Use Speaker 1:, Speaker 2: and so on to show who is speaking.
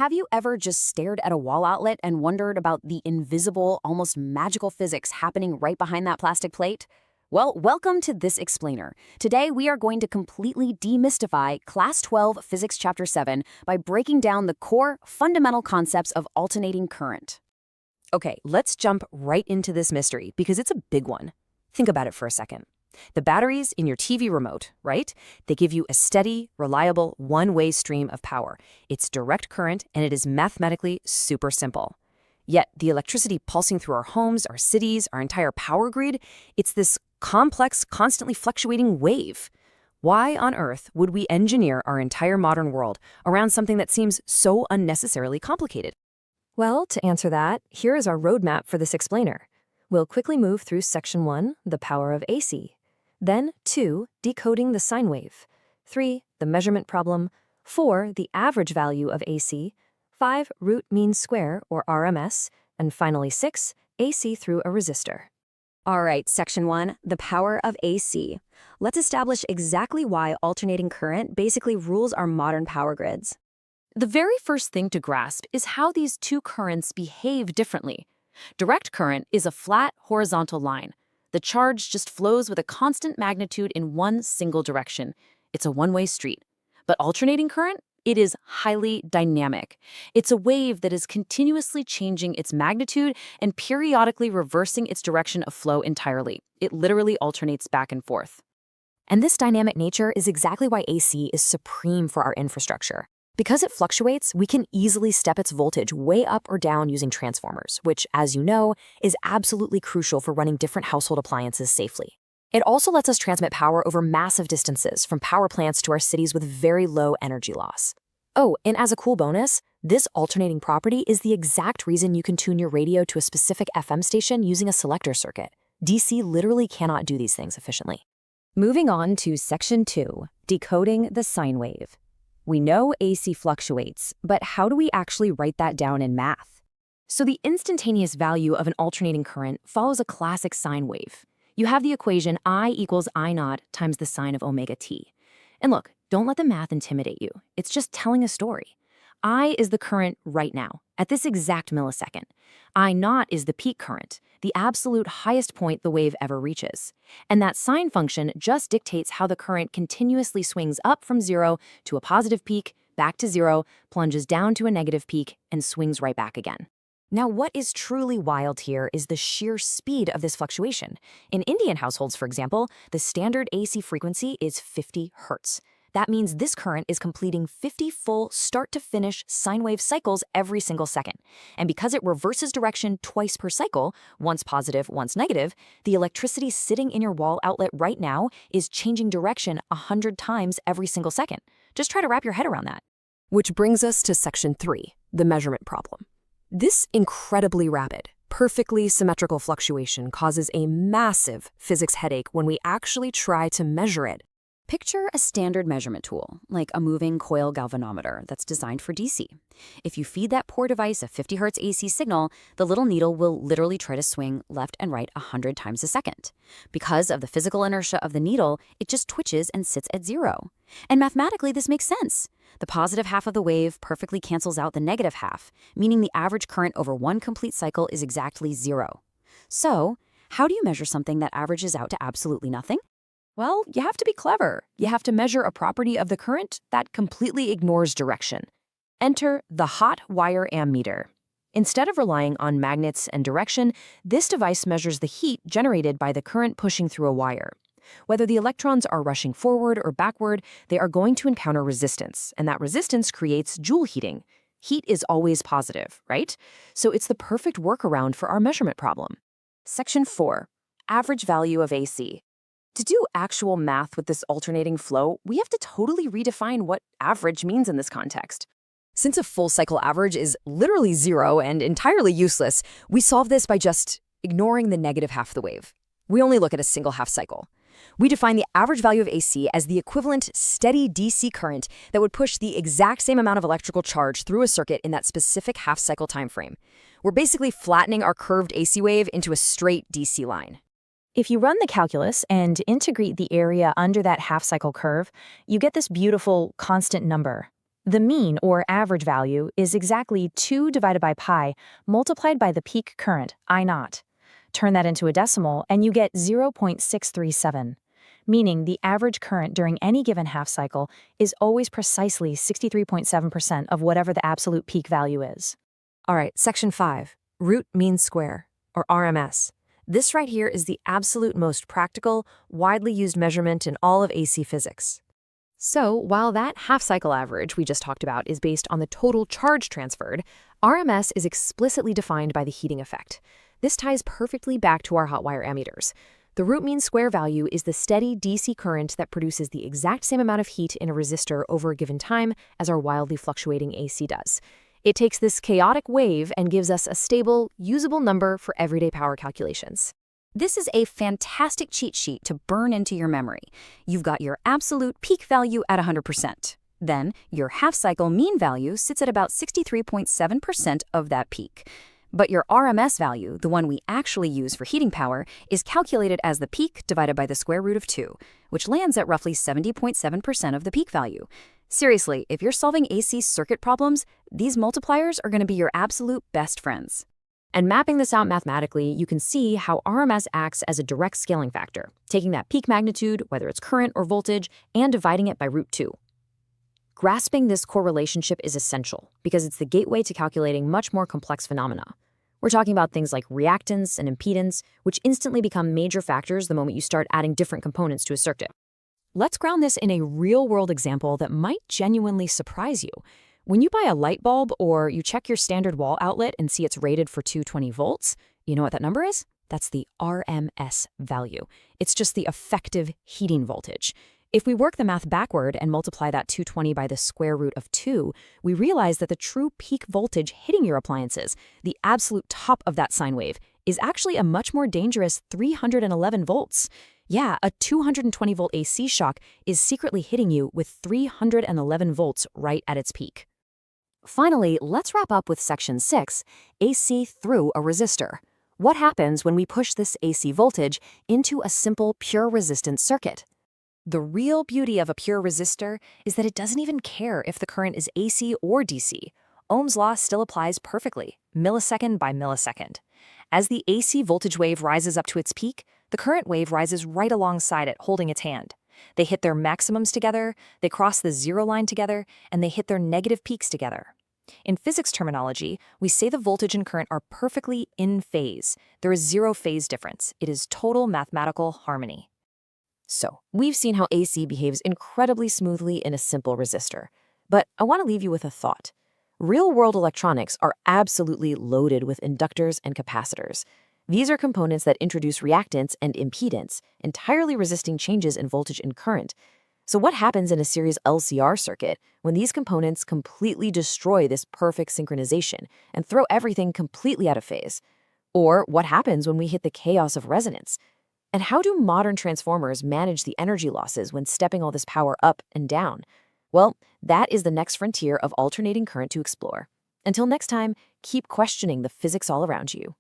Speaker 1: Have you ever just stared at a wall outlet and wondered about the invisible, almost magical physics happening right behind that plastic plate? Well, welcome to This Explainer. Today, we are going to completely demystify Class 12 Physics Chapter 7 by breaking down the core, fundamental concepts of alternating current.
Speaker 2: Okay, let's jump right into this mystery because it's a big one. Think about it for a second. The batteries in your TV remote, right? They give you a steady, reliable, one-way stream of power. It's direct current, and it is mathematically super simple. Yet, the electricity pulsing through our homes, our cities, our entire power grid, it's this complex, constantly fluctuating wave. Why on earth would we engineer our entire modern world around something that seems so unnecessarily complicated?
Speaker 3: Well, to answer that, here is our roadmap for this explainer. We'll quickly move through Section 1, the power of AC. Then 2, decoding the sine wave. 3, the measurement problem. 4, the average value of AC. 5, root mean square, or RMS. And finally 6, AC through a resistor.
Speaker 1: All right, Section 1, the power of AC. Let's establish exactly why alternating current basically rules our modern power grids.
Speaker 4: The very first thing to grasp is how these two currents behave differently. Direct current is a flat, horizontal line. The charge just flows with a constant magnitude in one single direction. It's a one-way street. But alternating current? It is highly dynamic. It's a wave that is continuously changing its magnitude and periodically reversing its direction of flow entirely. It literally alternates back and forth.
Speaker 3: And this dynamic nature is exactly why AC is supreme for our infrastructure. Because it fluctuates, we can easily step its voltage way up or down using transformers, which, as you know, is absolutely crucial for running different household appliances safely. It also lets us transmit power over massive distances, from power plants to our cities with very low energy loss. Oh, and as a cool bonus, this alternating property is the exact reason you can tune your radio to a specific FM station using a selector circuit. DC literally cannot do these things efficiently.
Speaker 1: Moving on to Section 2, decoding the sine wave. We know AC fluctuates, but how do we actually write that down in math? So the instantaneous value of an alternating current follows a classic sine wave. You have the equation I equals I naught times the sine of omega t. And look, don't let the math intimidate you. It's just telling a story. I is the current right now, at this exact millisecond. I naught is the peak current, the absolute highest point the wave ever reaches. And that sine function just dictates how the current continuously swings up from 0 to a positive peak, back to 0, plunges down to a negative peak, and swings right back again. Now, what is truly wild here is the sheer speed of this fluctuation. In Indian households, for example, the standard AC frequency is 50 hertz. That means this current is completing 50 full start-to-finish sine wave cycles every single second. And because it reverses direction twice per cycle, once positive, once negative, the electricity sitting in your wall outlet right now is changing direction 100 times every single second. Just try to wrap your head around that.
Speaker 2: Which brings us to Section 3, the measurement problem. This incredibly rapid, perfectly symmetrical fluctuation causes a massive physics headache when we actually try to measure it.
Speaker 1: Picture a standard measurement tool, like a moving coil galvanometer that's designed for DC. If you feed that poor device a 50 Hz AC signal, the little needle will literally try to swing left and right 100 times a second. Because of the physical inertia of the needle, it just twitches and sits at 0. And mathematically, this makes sense. The positive half of the wave perfectly cancels out the negative half, meaning the average current over one complete cycle is exactly 0. So, how do you measure something that averages out to absolutely nothing?
Speaker 4: Well, you have to be clever. You have to measure a property of the current that completely ignores direction. Enter the hot wire ammeter. Instead of relying on magnets and direction, this device measures the heat generated by the current pushing through a wire. Whether the electrons are rushing forward or backward, they are going to encounter resistance, and that resistance creates Joule heating. Heat is always positive, right? So it's the perfect workaround for our measurement problem.
Speaker 1: Section 4, average value of AC. To do actual math with this alternating flow, we have to totally redefine what average means in this context.
Speaker 2: Since a full cycle average is literally 0 and entirely useless, we solve this by just ignoring the negative half of the wave. We only look at a single half cycle. We define the average value of AC as the equivalent steady DC current that would push the exact same amount of electrical charge through a circuit in that specific half cycle time frame. We're basically flattening our curved AC wave into a straight DC line.
Speaker 3: If you run the calculus and integrate the area under that half-cycle curve, you get this beautiful constant number. The mean, or average value, is exactly 2 divided by pi multiplied by the peak current, I0. Turn that into a decimal, and you get 0.637, meaning the average current during any given half cycle is always precisely 63.7% of whatever the absolute peak value is.
Speaker 2: All right, section 5, root mean square, or RMS. This right here is the absolute most practical, widely used measurement in all of AC physics. So, while that half-cycle average we just talked about is based on the total charge transferred, RMS is explicitly defined by the heating effect. This ties perfectly back to our hot wire ammeters. The root mean square value is the steady DC current that produces the exact same amount of heat in a resistor over a given time as our wildly fluctuating AC does. It takes this chaotic wave and gives us a stable, usable number for everyday power calculations.
Speaker 1: This is a fantastic cheat sheet to burn into your memory. You've got your absolute peak value at 100%. Then, your half-cycle mean value sits at about 63.7% of that peak. But your RMS value, the one we actually use for heating power, is calculated as the peak divided by the square root of 2, which lands at roughly 70.7% of the peak value. Seriously, if you're solving AC circuit problems, these multipliers are going to be your absolute best friends.
Speaker 3: And mapping this out mathematically, you can see how RMS acts as a direct scaling factor, taking that peak magnitude, whether it's current or voltage, and dividing it by root 2. Grasping this core relationship is essential because it's the gateway to calculating much more complex phenomena. We're talking about things like reactance and impedance, which instantly become major factors the moment you start adding different components to a circuit. Let's ground this in a real-world example that might genuinely surprise you. When you buy a light bulb or you check your standard wall outlet and see it's rated for 220 volts, you know what that number is? That's the RMS value. It's just the effective heating voltage. If we work the math backward and multiply that 220 by the square root of 2, we realize that the true peak voltage hitting your appliances, the absolute top of that sine wave, is actually a much more dangerous 311 volts. Yeah, a 220-volt AC shock is secretly hitting you with 311 volts right at its peak. Finally, let's wrap up with section 6, AC through a resistor. What happens when we push this AC voltage into a simple pure resistance circuit? The real beauty of a pure resistor is that it doesn't even care if the current is AC or DC. Ohm's law still applies perfectly, millisecond by millisecond. As the AC voltage wave rises up to its peak, the current wave rises right alongside it, holding its hand. They hit their maximums together, they cross the zero line together, and they hit their negative peaks together. In physics terminology, we say the voltage and current are perfectly in phase. There is zero phase difference. It is total mathematical harmony. So, we've seen how AC behaves incredibly smoothly in a simple resistor. But I want to leave you with a thought. Real-world electronics are absolutely loaded with inductors and capacitors. These are components that introduce reactance and impedance, entirely resisting changes in voltage and current. So what happens in a series LCR circuit when these components completely destroy this perfect synchronization and throw everything completely out of phase? Or what happens when we hit the chaos of resonance? And how do modern transformers manage the energy losses when stepping all this power up and down? Well, that is the next frontier of alternating current to explore. Until next time, keep questioning the physics all around you.